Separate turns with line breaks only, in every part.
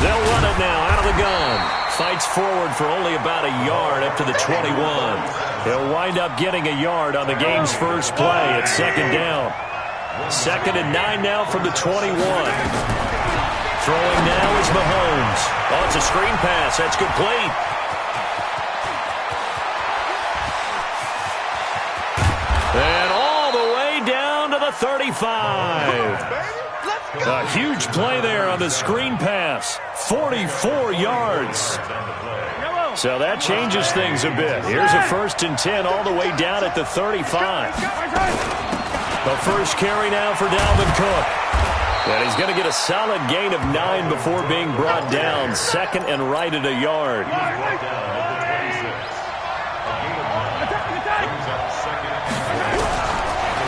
They'll run it now out of the gun. Fights forward for only about a yard up to the 21. He'll wind up getting a yard on the game's first play. It's second down. 2nd and 9 now from the 21. Throwing now is Mahomes. Oh, it's a screen pass. That's complete. And all the way down to the 35. A huge play there on the screen pass. 44 yards. So that changes things a bit. Here's a 1st and 10 all the way down at the 35. The first carry now for Dalvin Cook. And he's going to get a solid gain of 9 before being brought down. 2nd and right at a yard.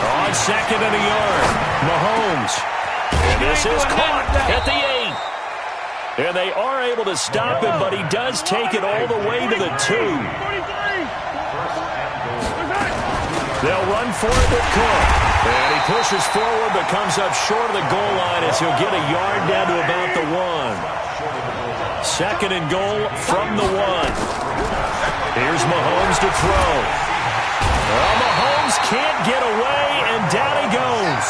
On 2nd and a yard, Mahomes. And this is caught at the 8. And they are able to stop him, but he does take it all the way to the 2. They'll run for it with Cook. And he pushes forward but comes up short of the goal line as he'll get a yard down to about the 1. 2nd and goal from the 1. Here's Mahomes to throw. Well, Mahomes can't get away, and down he goes.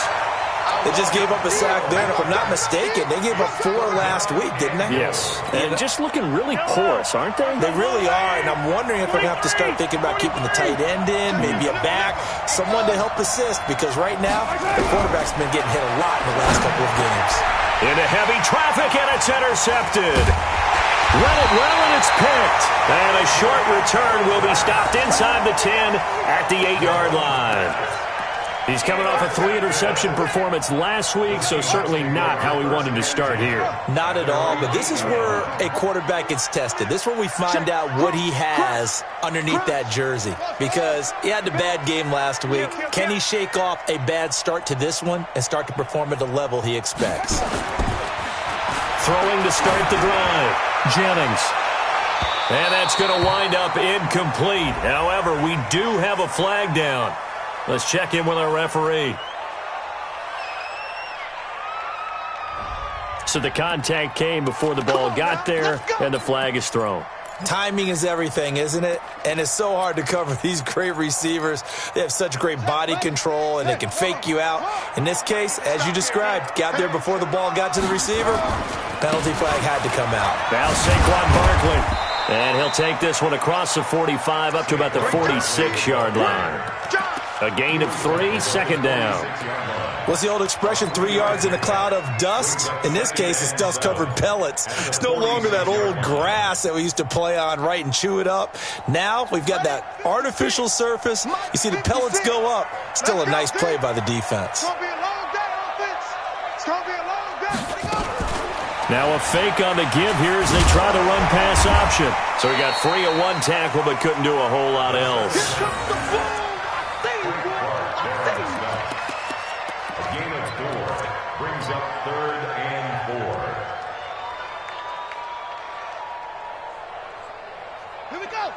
They just gave up a sack there, and if I'm not mistaken, they gave up 4 last week, didn't they?
Yes. And just looking really porous, aren't they?
They really are, and I'm wondering if they're going to have to start thinking about keeping the tight end in, maybe a back, someone to help assist, because right now, the quarterback's been getting hit a lot in the last couple of games.
Into heavy traffic, and it's intercepted. Run it well, and it's picked. And a short return will be stopped inside the 10 at the 8-yard line. He's coming off a 3-interception performance last week, so certainly not how he wanted to start here.
Not at all, but this is where a quarterback gets tested. This is where we find out what he has underneath that jersey, because he had a bad game last week. Can he shake off a bad start to this one and start to perform at the level he expects?
Throwing to start the drive, Jennings. And that's going to wind up incomplete. However, we do have a flag down. Let's check in with our referee. So the contact came before the ball got there, and the flag is thrown.
Timing is everything, isn't it? And it's so hard to cover these great receivers. They have such great body control, and they can fake you out. In this case, as you described, got there before the ball got to the receiver. Penalty flag had to come out.
Now Saquon Barkley. And he'll take this one across the 45 up to about the 46-yard line. A gain of 3, 2nd down.
What's the old expression, 3 yards in a cloud of dust? In this case, it's dust-covered pellets. It's no longer that old grass that we used to play on, right, and chew it up. Now we've got that artificial surface. You see the pellets go up. Still a nice play by the defense.
Now a fake on the give here as they try the run-pass option. So he got free of 1 tackle but couldn't do a whole lot else.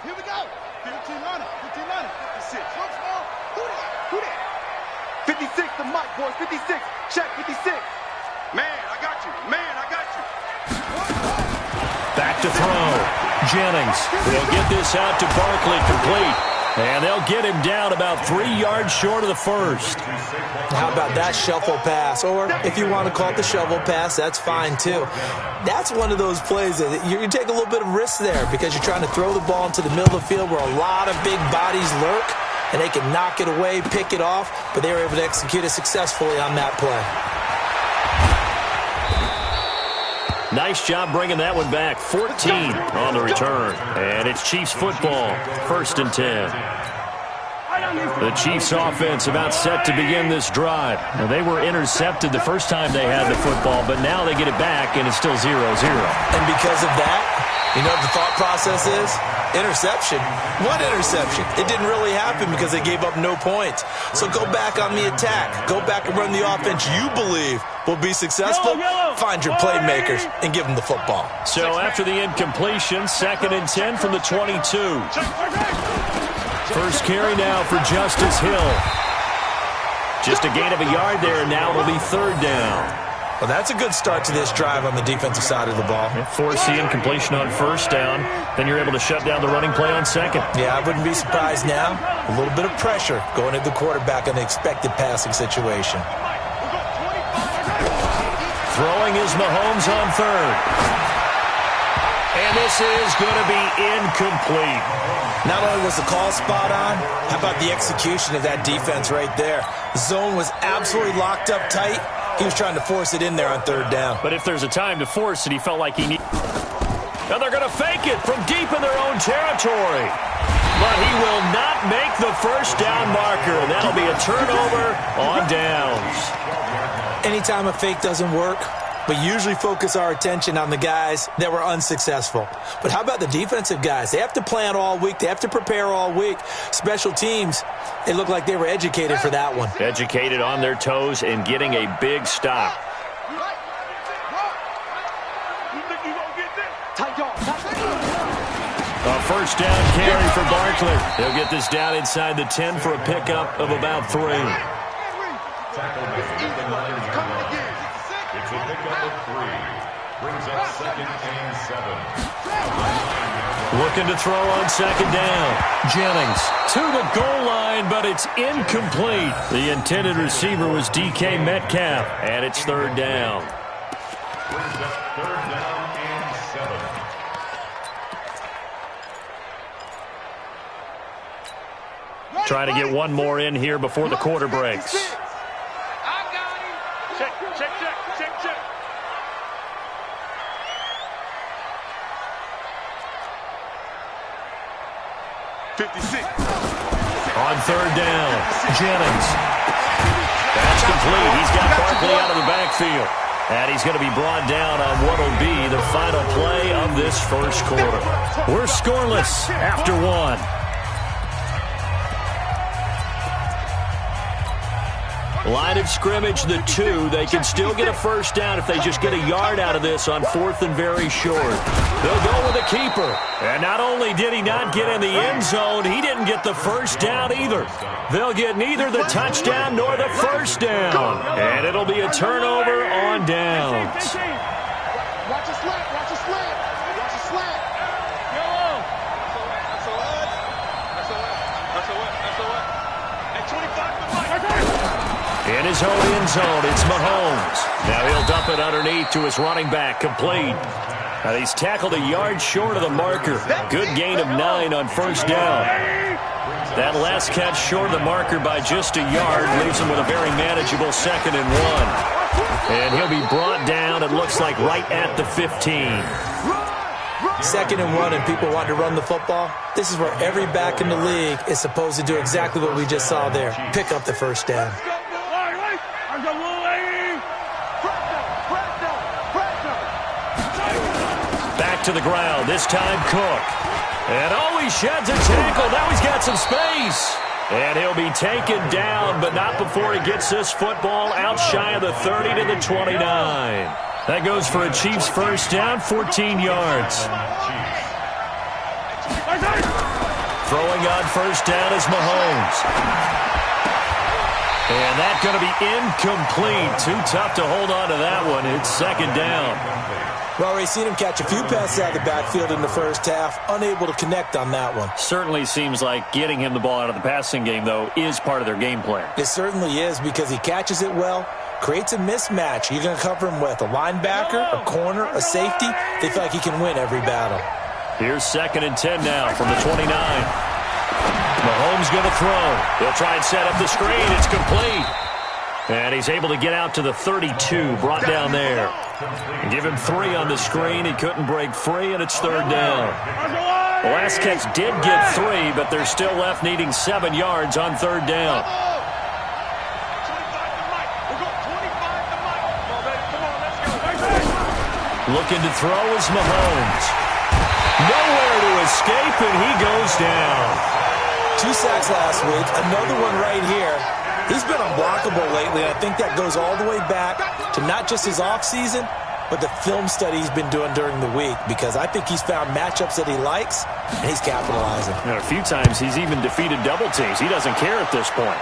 Here we go. 15 runner. 56. Who that? 56, the mic, boys. 56. Check, 56. Man, I got you.
Back to throw. Jennings. They'll get this out to Barkley complete. And they'll get him down about 3 yards short of the first.
How about that shuffle pass? Or if you want to call it the shovel pass, that's fine too. That's one of those plays that you take a little bit of risk there because you're trying to throw the ball into the middle of the field where a lot of big bodies lurk, and they can knock it away, pick it off, but they were able to execute it successfully on that play.
Nice job bringing that one back. 14 on the return. And it's Chiefs football. 1st and 10. The Chiefs offense about set to begin this drive. Now, they were intercepted the first time they had the football, but now they get it back, and it's still 0-0.
And because of that, you know what the thought process is? Interception. What interception? It didn't really happen because they gave up no points. So go back on the attack. Go back and run the offense you believe will be successful. Find your playmakers and give them the football.
So after the incompletion, 2nd and 10 from the 22. First carry now for Justice Hill. Just a gain of a yard there, and now it'll be third down.
Well, that's a good start to this drive on the defensive side of the ball.
Force the incompletion on first down. Then you're able to shut down the running play on second.
Yeah, I wouldn't be surprised now. A little bit of pressure going at the quarterback in the expected passing situation.
Throwing is Mahomes on third. And this is going to be incomplete.
Not only was the call spot on, how about the execution of that defense right there? The zone was absolutely locked up tight. He was trying to force it in there on third down.
But if there's a time to force it, he felt like he needed. Now they're going to fake it from deep in their own territory. But he will not make the first down marker. That'll be a turnover on downs.
Anytime a fake doesn't work, we usually focus our attention on the guys that were unsuccessful. But how about the defensive guys? They have to plan all week. They have to prepare all week. Special teams, they look like they were educated for that one.
Educated on their toes and getting a big stop. A first down carry for Barkley. They'll get this down inside the 10 for a pickup of about 3.
It's a pickup of 3. Brings up second and 7.
Looking to throw on second down. Jennings to the goal line, but it's incomplete. The intended receiver was DK Metcalf, and it's third down.
Brings up third down and 7.
Trying to get one more in here before the quarter breaks.
Check. 56.
On third down, Jennings. That's complete. He's got Barkley out of the backfield. And he's going to be brought down on what will be the final play of this first quarter. We're scoreless after 1. Line of scrimmage, the 2. They can still get a first down if they just get a yard out of this on 4th and very short. They'll go with a keeper. And not only did he not get in the end zone, he didn't get the first down either. They'll get neither the touchdown nor the first down. And it'll be a turnover on downs.
Watch a slant. Yo! That's a what? At 25 to
In his own end zone, it's Mahomes. Now he'll dump it underneath to his running back, complete. Now he's tackled a yard short of the marker. Good gain of 9 on first down. That last catch short of the marker by just a yard leaves him with a very manageable 2nd and 1. And he'll be brought down, it looks like, right at the 15.
2nd and 1 and people want to run the football. This is where every back in the league is supposed to do exactly what we just saw there. Pick up the first down.
Back to the ground, this time Cook. And he sheds a tackle. Now he's got some space. And he'll be taken down, but not before he gets this football out shy of the 30 to the 29. That goes for a Chiefs first down, 14 yards. Throwing on first down is Mahomes. And that's going to be incomplete. Too tough to hold on to that one. It's second down.
Well, we've seen him catch a few passes out of the backfield in the first half, unable to connect on that one.
Certainly seems like getting him the ball out of the passing game, though, is part of their game plan.
It certainly is because he catches it well, creates a mismatch. You're going to cover him with a linebacker, a corner, a safety. They feel like he can win every battle.
Here's 2nd and 10 now from the 29. Mahomes going to throw. He'll try and set up the screen. It's complete. And he's able to get out to the 32, brought down there. Give him 3 on the screen. He couldn't break free, and it's third down. The last catch did get 3, but they're still left needing 7 yards on third down. Looking to throw is Mahomes. Nowhere to escape, and he goes down.
2 sacks last week, another one right here. He's been unblockable lately, and I think that goes all the way back to not just his offseason, but the film study he's been doing during the week, because I think he's found matchups that he likes, and he's capitalizing.
A few times he's even defeated double teams. He doesn't care at this point.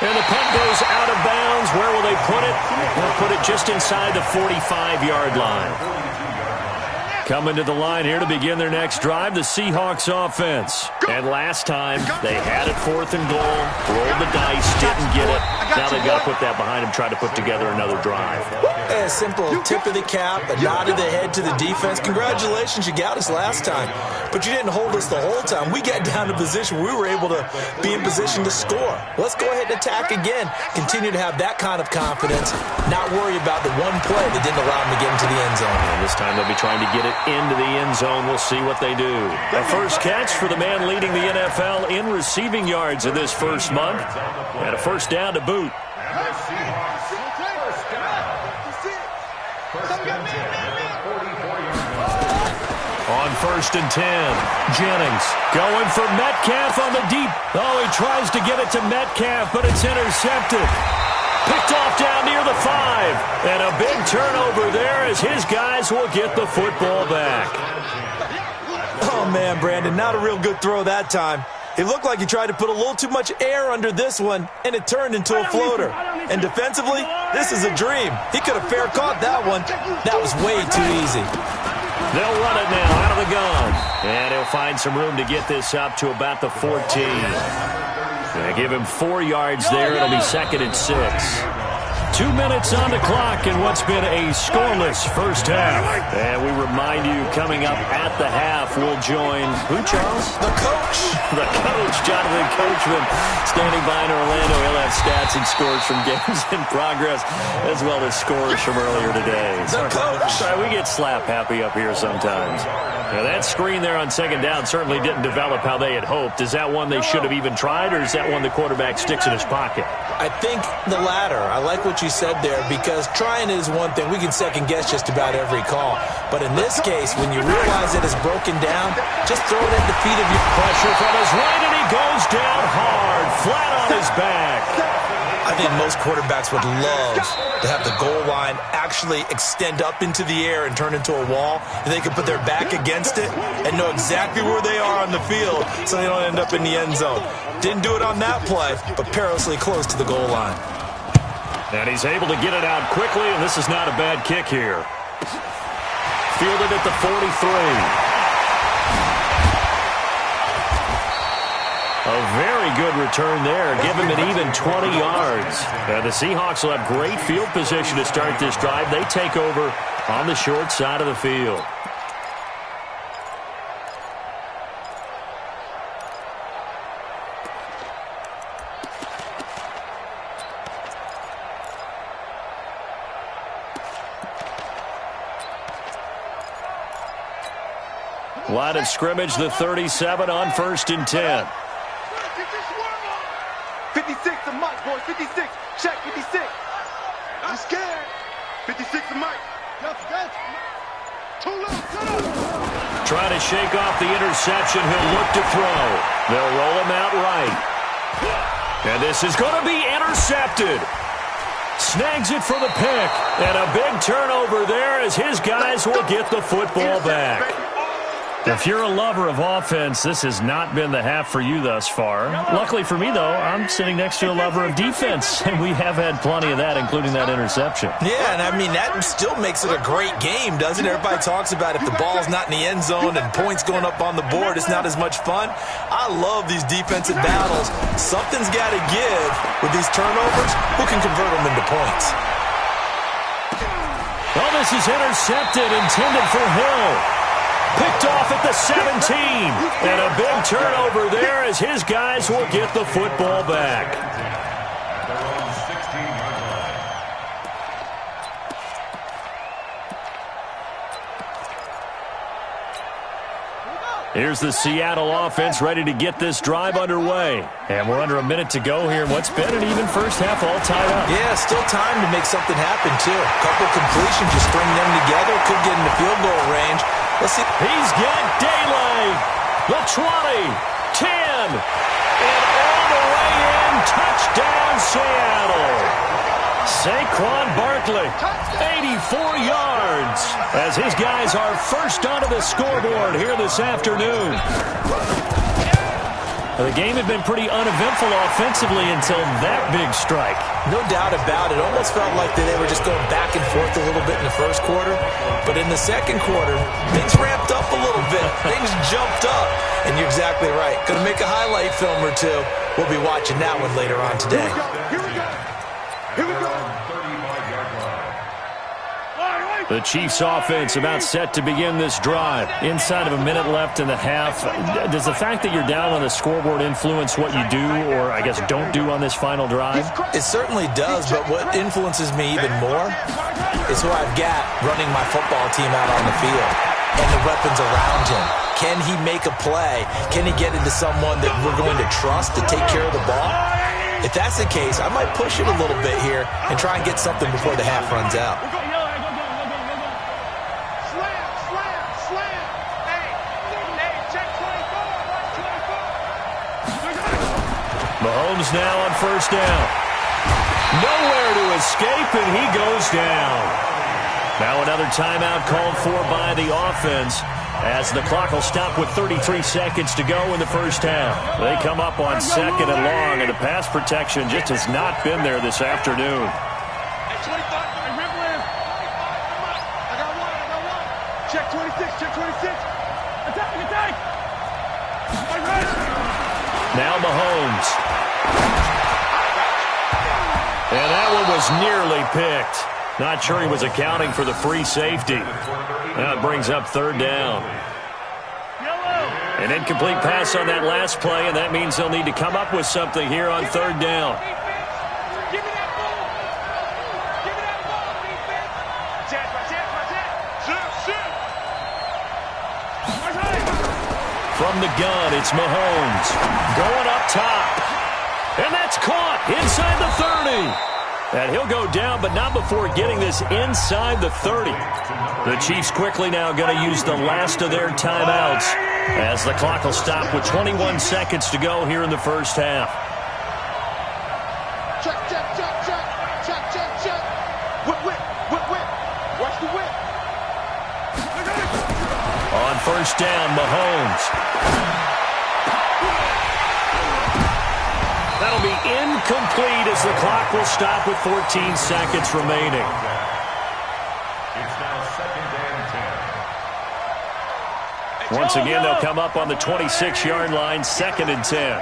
And the punt goes out of bounds. Where will they put it? They'll put it just inside the 45-yard line. Coming to the line here to begin their next drive, the Seahawks offense. And last time, they had it 4th and goal, rolled the dice, didn't get it. Now they've got to put that behind them, try to put together another drive.
A simple tip of the cap, a nod of the head to the defense. Congratulations, you got us last time. But you didn't hold us the whole time. We got down to position. We were able to be in position to score. Let's go ahead and attack again. Continue to have that kind of confidence. Not worry about the one play that didn't allow them to get into the end zone.
And this time they'll be trying to get it into the end zone. We'll see what they do. A first catch for the man leading the NFL in receiving yards in this first month. And a first down to boot. On 1st and 10, Jennings going for Metcalf on the deep. Oh, he tries to get it to Metcalf, but it's intercepted. Picked off down near the 5. And a big turnover there as his guys will get the football back.
Oh, man, Brandon, not a real good throw that time. It looked like he tried to put a little too much air under this one, and it turned into a floater. And defensively, this is a dream. He could have fair caught that one. That was way too easy.
They'll run it now out of the gun. And he'll find some room to get this up to about the 14. They give him 4 yards there. It'll be 2nd and 6. 2 minutes on the clock in what's been a scoreless first half. And we remind you, coming up at the half, we'll join who, Charles?
The coach.
The coach, Jonathan Coachman, standing by in Orlando. He'll have stats and scores from games in progress, as well as scores from earlier today.
The coach.
Sorry, we get slap happy up here sometimes. Now, that screen there on 2nd down certainly didn't develop how they had hoped. Is that one they should have even tried, or is that one the quarterback sticks in his pocket?
I think the latter. I like what you said there, because trying is one thing. We can second-guess just about every call. But in this case, when you realize it is broken down, just throw it at the feet of your...
Pressure from his right, and he goes down hard, flat on his back.
I think most quarterbacks would love to have the goal line actually extend up into the air and turn into a wall, and they can put their back against it and know exactly where they are on the field so they don't end up in the end zone. Didn't do it on that play, but perilously close to the goal line.
And he's able to get it out quickly, and this is not a bad kick here. Fielded at the 43. A very good return there. Give him an even 20 yards. The Seahawks will have great field position to start this drive. They take over on the short side of the field. Line of scrimmage, the 37 on 1st and 10.
56 to Mike, boys. 56. Check 56. I'm scared. 56 to Mike. Too low.
Trying to shake off the interception. He'll look to throw. They'll roll him out right. And this is going to be intercepted. Snags it for the pick. And a big turnover there as his guys will get the football back. If you're a lover of offense, this has not been the half for you thus far. Luckily for me, though, I'm sitting next to a lover of defense, and we have had plenty of that, including that interception.
Yeah, and I mean, that still makes it a great game, doesn't it? Everybody talks about if the ball's not in the end zone and points going up on the board, it's not as much fun. I love these defensive battles. Something's got to give with these turnovers. Who can convert them into points?
Well, this is intercepted, intended for Hill. Picked off at the 17. And a big turnover there as his guys will get the football back. Here's the Seattle offense ready to get this drive underway. And we're under a minute to go here in what's been an even first half all tied up.
Yeah, still time to make something happen, too. A couple completions, just string them together. Could get into field goal range. Let's see.
He's got daylight. The 20, 10, and all the way in. Touchdown, Seattle. Saquon Barkley, 84 yards, as his guys are first onto the scoreboard here this afternoon. The game had been pretty uneventful offensively until that big strike.
No doubt about it. Almost felt like they were just going back and forth a little bit in the first quarter. But in the second quarter, things ramped up a little bit. Things jumped up. And you're exactly right. Going to make a highlight film or two. We'll be watching that one later on today.
Here we go. Here we go.
The Chiefs offense about set to begin this drive. Inside of a minute left in the half. Does the fact that you're down on the scoreboard influence what you do, or I guess don't do on this final drive?
It certainly does, but what influences me even more is who I've got running my football team out on the field and the weapons around him. Can he make a play? Can he get into someone that we're going to trust to take care of the ball? If that's the case, I might push it a little bit here and try and get something before the half runs out.
Mahomes now on first down. Nowhere to escape, and he goes down. Now another timeout called for by the offense as the clock will stop with 33 seconds to go in the first half. They come up on second and long, and the pass protection just has not been there this afternoon.
Check 26, check 26. Attack.
Now Mahomes. And that one was nearly picked. Not sure he was accounting for the free safety. That brings up third down. An incomplete pass on that last play, and that means they'll need to come up with something here on third down. From the gun, it's Mahomes. Going up top. And that's caught inside the 30. And he'll go down, but not before getting this inside the 30. The Chiefs quickly now going to use the last of their timeouts as the clock will stop with 21 seconds to go here in the first half.
Check. Whip. Watch the whip.
On first down, Mahomes. That'll be incomplete as the clock will stop with 14 seconds remaining.
It's now second and 10.
Once again, they'll come up on the 26-yard line, second and 10.
Hey,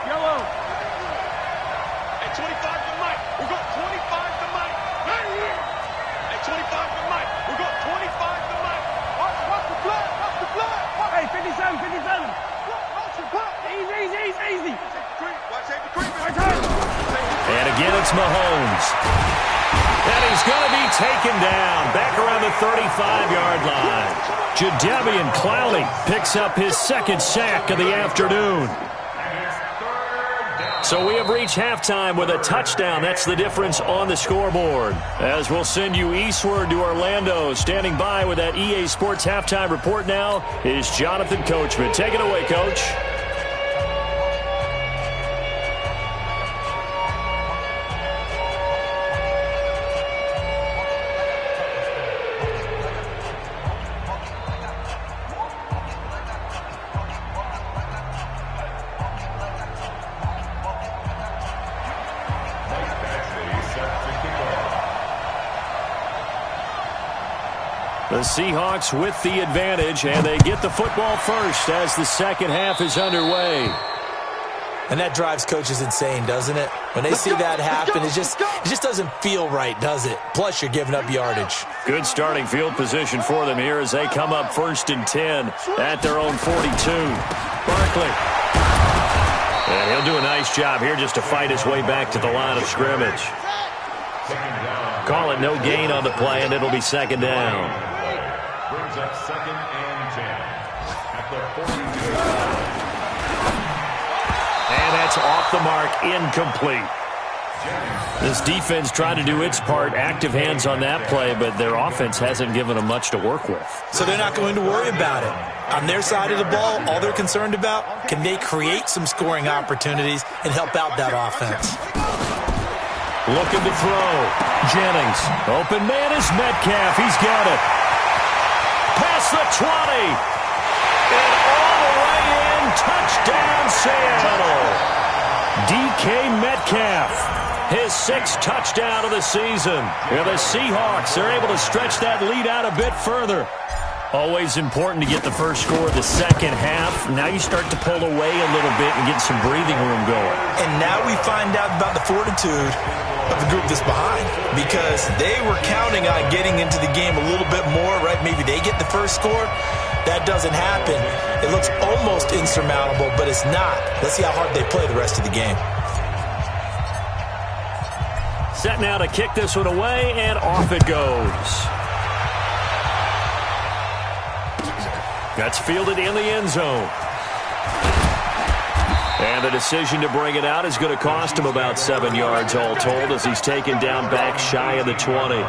25 to Mike. We're going 25 to Mike. Hey, 25 to Mike. We're going 25 to Mike. Watch the blood. Hey, 57. Watch the blood. Easy. Watch safety creep.
And again, it's Mahomes. And he's going to be taken down back around the 35-yard line. Jadeveon Clowney picks up his second sack of the afternoon. So we have reached halftime with a touchdown. That's the difference on the scoreboard. As we'll send you eastward to Orlando. Standing by with that EA Sports halftime report now is Jonathan Coachman. Take it away, Coach. The Seahawks with the advantage, and they get the football first as the second half is underway.
And that drives coaches insane, doesn't it? When they see that happen, it just doesn't feel right, does it? Plus, you're giving up yardage.
Good starting field position for them here as they come up first and 10 at their own 42. Barkley. And he'll do a nice job here just to fight his way back to the line of scrimmage. Call it no gain on the play, and it'll be second down.
Brings up second and 10 at the 42.
And that's off the mark, incomplete. This defense tried to do its part, active hands on that play, but their offense hasn't given them much to work with.
So they're not going to worry about it. On their side of the ball, all they're concerned about, can they create some scoring opportunities and help out that offense?
Looking to throw. Jennings. Open man is Metcalf. He's got it. Past the 20. And all the way in. Touchdown, Seattle. DK Metcalf. His 6th touchdown of the season. And the Seahawks are able to stretch that lead out a bit further. Always important to get the first score of the second half. Now you start to pull away a little bit and get some breathing room going.
And now we find out about the fortitude of the group that's behind, because they were counting on getting into the game a little bit more, right? Maybe they get the first score. That doesn't happen. It looks almost insurmountable, but it's not. Let's see how hard they play the rest of the game.
Set now to kick this one away, and off it goes. That's fielded in the end zone. And the decision to bring it out is going to cost him about 7 yards all told, as he's taken down back shy of the 20.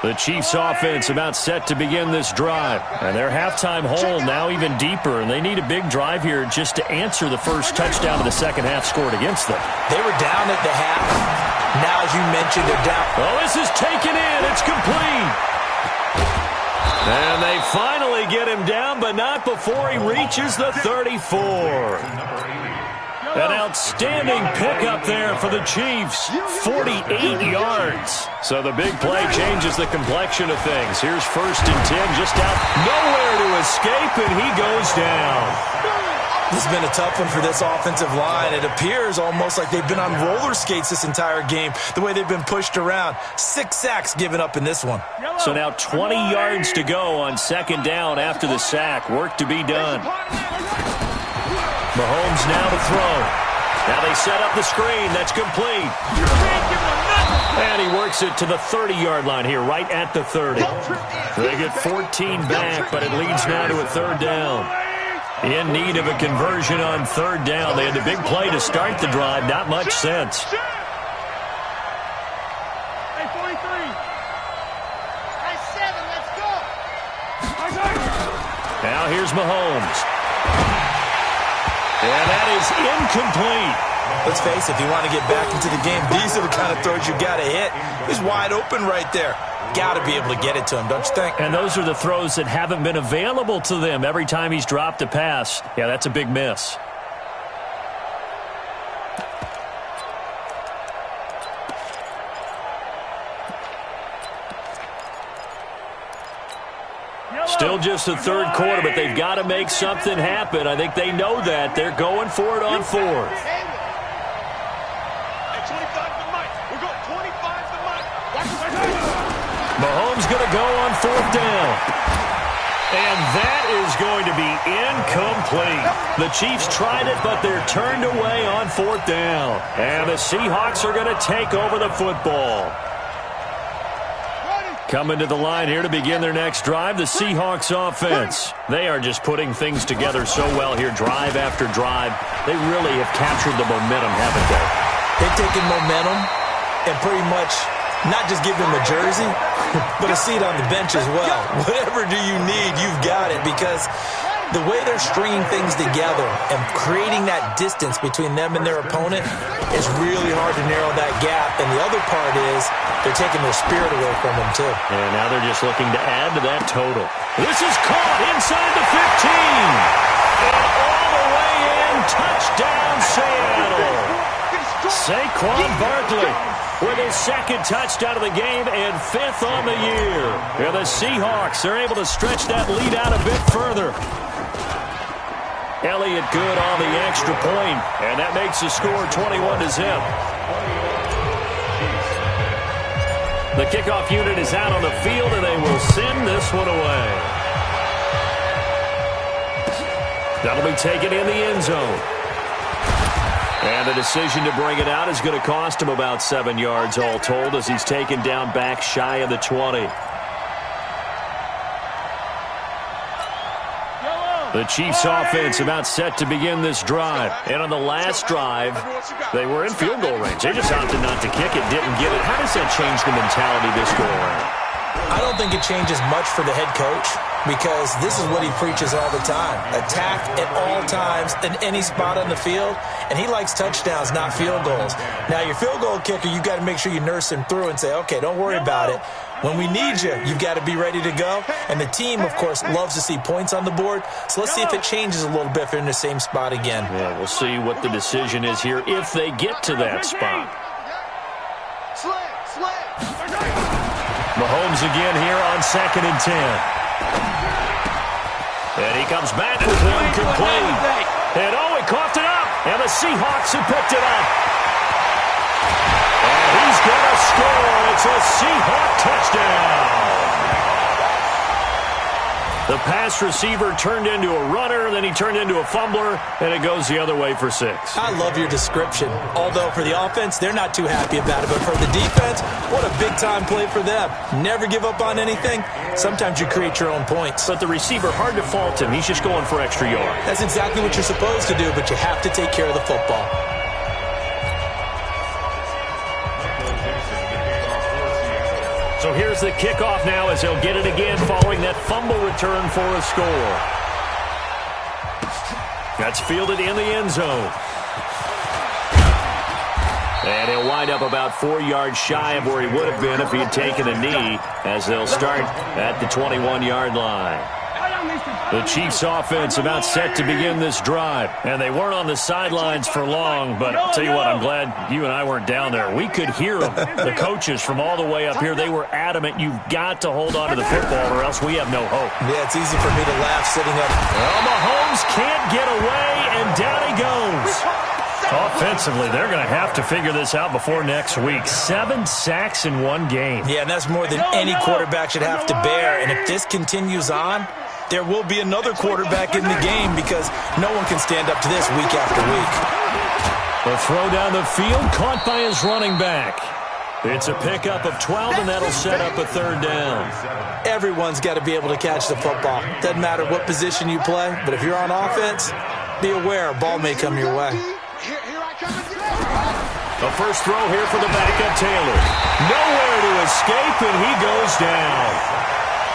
The Chiefs offense about set to begin this drive. And their halftime hole now even deeper, and they need a big drive here just to answer the first touchdown of the second half scored against them.
They were down at the half. Now, as you mentioned, they're down.
Oh, this is taken in. It's complete. And they finally get him down, but not before he reaches the 34. An outstanding pickup there for the Chiefs. 48 yards. So the big play changes the complexion of things. Here's 1st and 10, just out. Nowhere to escape, and he goes down.
This has been a tough one for this offensive line. It appears almost like they've been on roller skates this entire game, the way they've been pushed around. 6 sacks given up in this one.
So now 20 yards to go on 2nd down after the sack. Work to be done. Mahomes now to throw. Now they set up the screen. That's complete. And he works it to the 30-yard line here, right at the 30. They get 14 back, but it leads now to a 3rd down. In need of a conversion on 3rd down. They had the big play to start the drive. Not much sense.
Hey, 43. Hey, 7, let's go.
Now here's Mahomes. And that is incomplete.
Let's face it, if you want to get back into the game, these are the kind of throws you got to hit. He's wide open right there. Got to be able to get it to him, don't you think?
And those are the throws that haven't been available to them every time he's dropped a pass. Yeah, that's a big miss. Still just the 3rd quarter, but they've got to make something happen. I think they know that. They're going for it on 4th. Mahomes going to go on 4th down. And that is going to be incomplete. The Chiefs tried it, but they're turned away on 4th down. And the Seahawks are going to take over the football. Coming to the line here to begin their next drive, the Seahawks offense. They are just putting things together so well here, drive after drive. They really have captured the momentum, haven't they?
They've taken momentum and pretty much not just give them a jersey, but a seat on the bench as well. Whatever do you need, you've got it, because the way they're stringing things together and creating that distance between them and their opponent is really hard to narrow that gap. And the other part is they're taking their spirit away from them, too.
And now they're just looking to add to that total. This is caught inside the 15. And all the way in, touchdown Seattle. Saquon Barkley with his 2nd touchdown of the game and 5th on the year. And the Seahawks are able to stretch that lead out a bit further. Elliott good on the extra point, and that makes the score 21-0. The kickoff unit is out on the field, and they will send this one away. That'll be taken in the end zone. And the decision to bring it out is going to cost him about 7 yards all told, as he's taken down back shy of the 20. The Chiefs offense about set to begin this drive. And on the last drive, they were in field goal range. They just opted not to kick it, didn't get it. How does that change the mentality this go around?
I don't think it changes much for the head coach because this is what he preaches all the time. Attack at all times in any spot on the field, and he likes touchdowns, not field goals. Now, your field goal kicker, you've got to make sure you nurse him through and say, okay, don't worry about it. When we need you, you've got to be ready to go. And the team, of course, loves to see points on the board. So let's see if it changes a little bit if they're in the same spot again.
Yeah, we'll see what the decision is here if they get to that spot. Mahomes again here on 2nd and 10. And he comes back with one complete. And he coughed it up. And the Seahawks have picked it up. And he's going to score. It's a Seahawk touchdown. The pass receiver turned into a runner, then he turned into a fumbler, and it goes the other way for 6.
I love your description. Although for the offense, they're not too happy about it. But for the defense, what a big-time play for them. Never give up on anything. Sometimes you create your own points.
But the receiver, hard to fault him. He's just going for extra yard.
That's exactly what you're supposed to do, but you have to take care of the football.
So here's the kickoff now as he'll get it again following that fumble return for a score. That's fielded in the end zone. And he'll wind up about 4 yards shy of where he would have been if he had taken a knee as they'll start at the 21-yard line. The Chiefs offense about set to begin this drive. And they weren't on the sidelines for long, but I'll tell you what, I'm glad you and I weren't down there. We could hear them. The coaches from all the way up here, they were adamant, you've got to hold on to the football or else we have no hope.
Yeah, it's easy for me to laugh sitting up.
Well, Mahomes can't get away, and down he goes. Offensively, they're going to have to figure this out before next week. 7 sacks in one game.
Yeah, and that's more than any quarterback should have to bear. And if this continues on, there will be another quarterback in the game because no one can stand up to this week after week.
The throw down the field caught by his running back. It's a pickup of 12, and that'll set up a 3rd down.
Everyone's got to be able to catch the football. Doesn't matter what position you play, but if you're on offense, be aware a ball may come your way.
The first throw here for the backup Taylor. Nowhere to escape, and he goes down.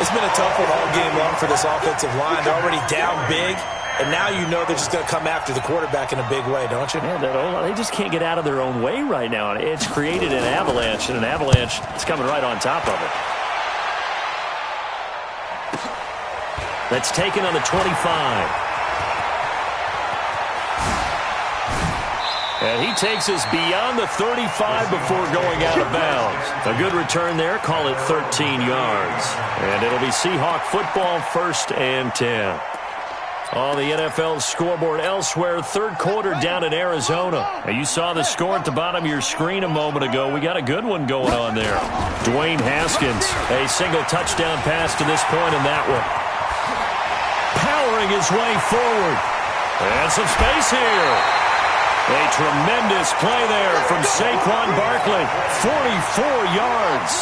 It's been a tough one all game long for this offensive line. They're already down big, and now you know they're just going to come after the quarterback in a big way, don't you?
Yeah, they just can't get out of their own way right now. It's created an avalanche, and an avalanche is coming right on top of it. That's taken on the 25. And he takes us beyond the 35 before going out of bounds. A good return there. Call it 13 yards. And it'll be Seahawk football, 1st and 10. On the NFL scoreboard elsewhere, 3rd quarter down in Arizona. Now, you saw the score at the bottom of your screen a moment ago. We got a good one going on there. Dwayne Haskins, a single touchdown pass to this point in that one. Powering his way forward. And some space here. A tremendous play there from Saquon Barkley. 44 yards.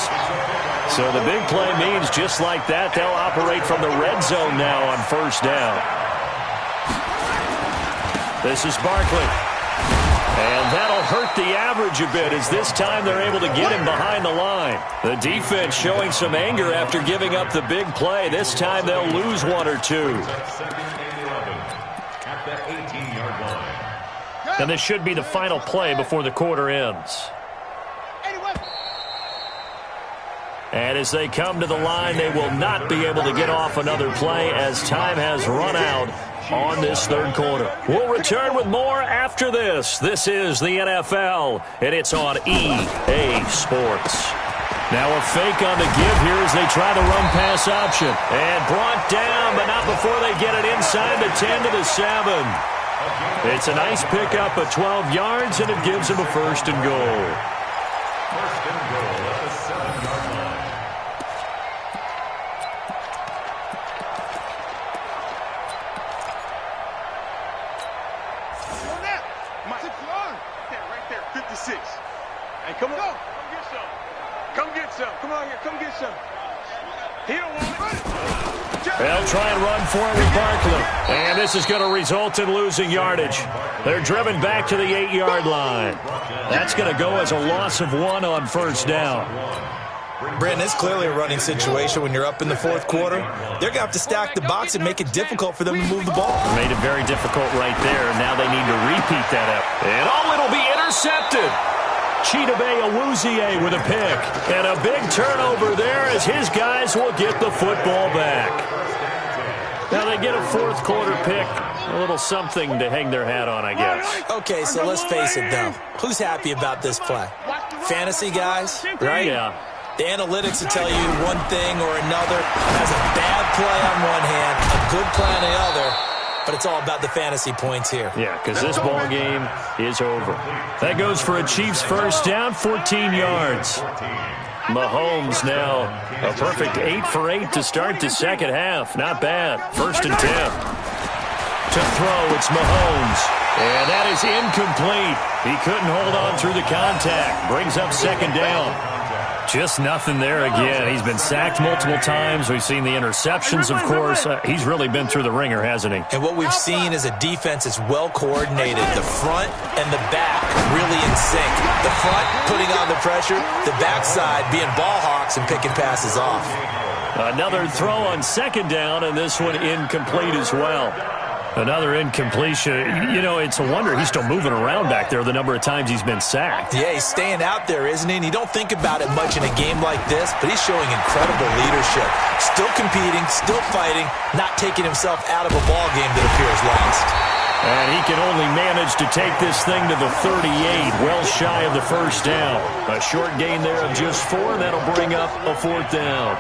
So the big play means just like that, they'll operate from the red zone now on 1st down. This is Barkley. And that'll hurt the average a bit as this time they're able to get him behind the line. The defense showing some anger after giving up the big play. This time they'll lose 1 or 2. And this should be the final play before the quarter ends. And as they come to the line, they will not be able to get off another play as time has run out on this 3rd quarter. We'll return with more after this. This is the NFL, and it's on EA Sports. Now a fake on the give here as they try the run-pass option. And brought down, but not before they get it inside the 10 to the 7. It's a nice pickup of 12 yards, and it gives him a 1st and goal.
1st and goal at the 7-yard line.
Right there, 56. Hey, come on. Come get some. Come get some. Come on here. Come get some. He don't want it.
They'll try and run for it with Barkley. And this is going to result in losing yardage. They're driven back to the 8-yard line. That's going to go as a loss of 1 on 1st down.
Brandon, it's clearly a running situation when you're up in the fourth quarter. They're going to have to stack the box and make it difficult for them to move the ball.
Made it very difficult right there. Now they need to repeat that effort. And it'll be intercepted. Chidobe Awuzie with a pick. And a big turnover there as his guys will get the football back. Now they get a fourth quarter pick. A little something to hang their hat on, I guess.
Okay, so let's face it, though. Who's happy about this play? Fantasy guys, right?
Yeah.
The analytics will tell you one thing or another. Has a bad play on one hand, a good play on the other, but it's all about the fantasy points here.
Yeah, because this ball game is over. That goes for a Chiefs first down, 14 yards. Mahomes now a perfect 8 for 8 to start the second half. Not bad. First and 10. To throw, it's Mahomes. And that is incomplete. He couldn't hold on through the contact. Brings up second down. Just nothing there again. He's been sacked multiple times. We've seen the interceptions, of course. He's really been through the ringer, hasn't he?
And what we've seen is a defense that's well coordinated. The front and the back really in sync. The front putting on the pressure. The backside being ball hawks and picking passes off.
Another throw on second down, and this one incomplete as well. Another incompletion. You know, it's a wonder he's still moving around back there the number of times he's been sacked.
Yeah, he's staying out there, isn't he? And you don't think about it much in a game like this, but he's showing incredible leadership. Still competing, still fighting, not taking himself out of a ball game that appears lost.
And he can only manage to take this thing to the 38, well shy of the first down. A short gain there of just 4, and that'll bring up a fourth down.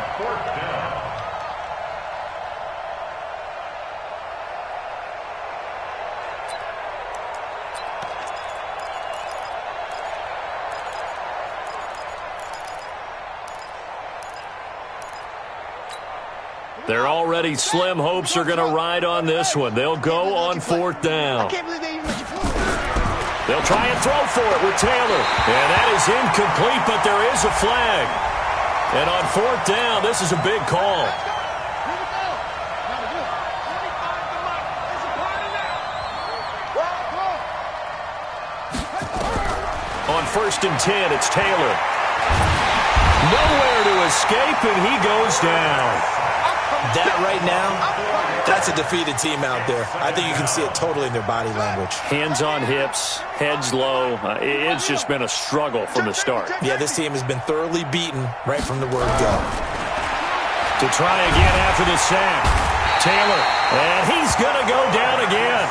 They're already slim hopes are going to ride on this one. They'll go on fourth down. They'll try and throw for it with Taylor. And that is incomplete, but there is a flag. And on fourth down, this is a big call. On first and 10, it's Taylor. Nowhere to escape, and he goes down.
That right now, that's a defeated team out there. I think you can see it totally in their body language.
Hands on hips, heads low. It's just been a struggle from the start.
Yeah, this team has been thoroughly beaten right from the word go.
To try again after the sack. Taylor, and he's going to go down again.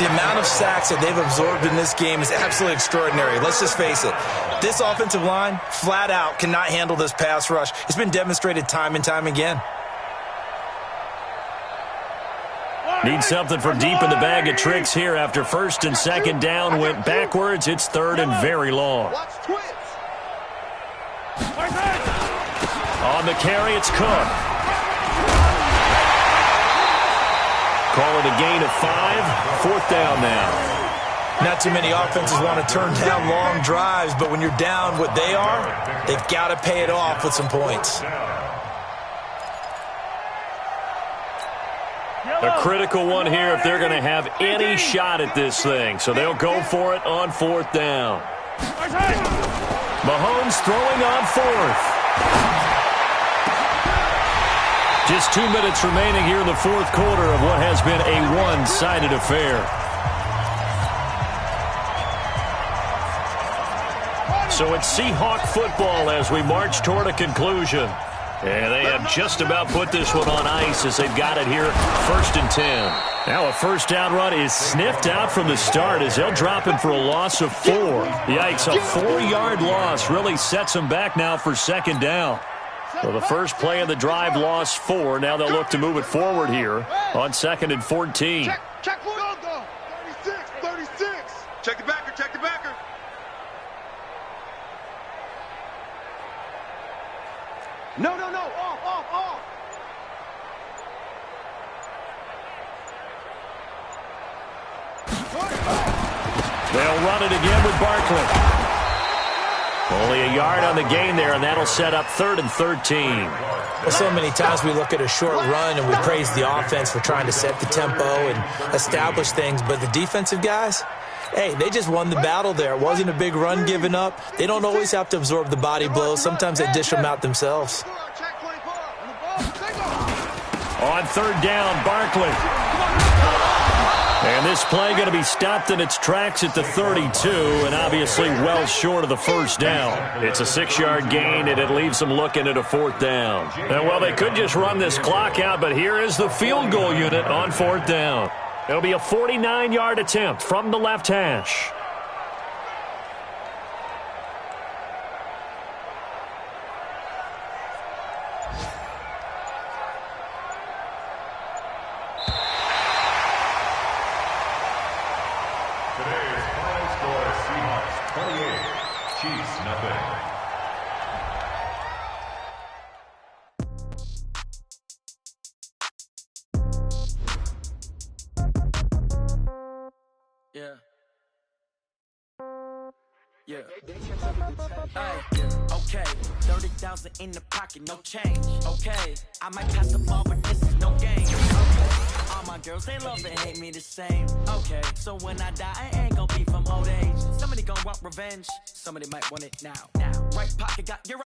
The amount of sacks that they've absorbed in this game is absolutely extraordinary. Let's just face it. This offensive line, flat out, cannot handle this pass rush. It's been demonstrated time and time again.
Need something from deep in the bag of tricks here after first and second down went backwards. It's third and very long. On the carry, it's Cook. Call it a gain of 5. Fourth down now.
Not too many offenses want to turn down long drives, but when you're down what they are, they've got to pay it off with some points.
A critical one here if they're going to have any shot at this thing. So they'll go for it on fourth down. Mahomes throwing on fourth. Just 2 minutes remaining here in the fourth quarter of what has been a one-sided affair. So it's Seahawk football as we march toward a conclusion. And they have just about put this one on ice as they've got it here first and 10. Now a first down run is sniffed out from the start as they'll drop him for a loss of 4. Yikes, a 4-yard loss really sets them back now for second down. So the first play of the drive lost 4. Now they'll look to move it forward here on second and 14.
Check 36. Check the backer, check the backer. No. Off.
They'll run it again with Barkley. Only a yard on the gain there, and that'll set up third and 13.
Well, so many times we look at a short run and we praise the offense for trying to set the tempo and establish things, but the defensive guys, Hey, they just won the battle there. It wasn't a big run given up. They don't always have to absorb the body blows. Sometimes they dish them out themselves.
On third down, Barkley. And this play going to be stopped in its tracks at the 32, and obviously well short of the first down. It's a 6-yard gain, and it leaves them looking at a fourth down. And, well, they could just run this clock out, but here is the field goal unit on fourth down. It'll be a 49-yard attempt from the left hash.
Today's final score, Seahawks 28, Chiefs nothing.
Yeah. Hey, okay. 30,000 in the pocket, no change. Okay, I might pass the ball, but this is no game. Okay, all my girls, they love and hate me the same. Okay, so when I die, I ain't gonna be from old age. Somebody gonna want revenge. Somebody might want it now. Right pocket got your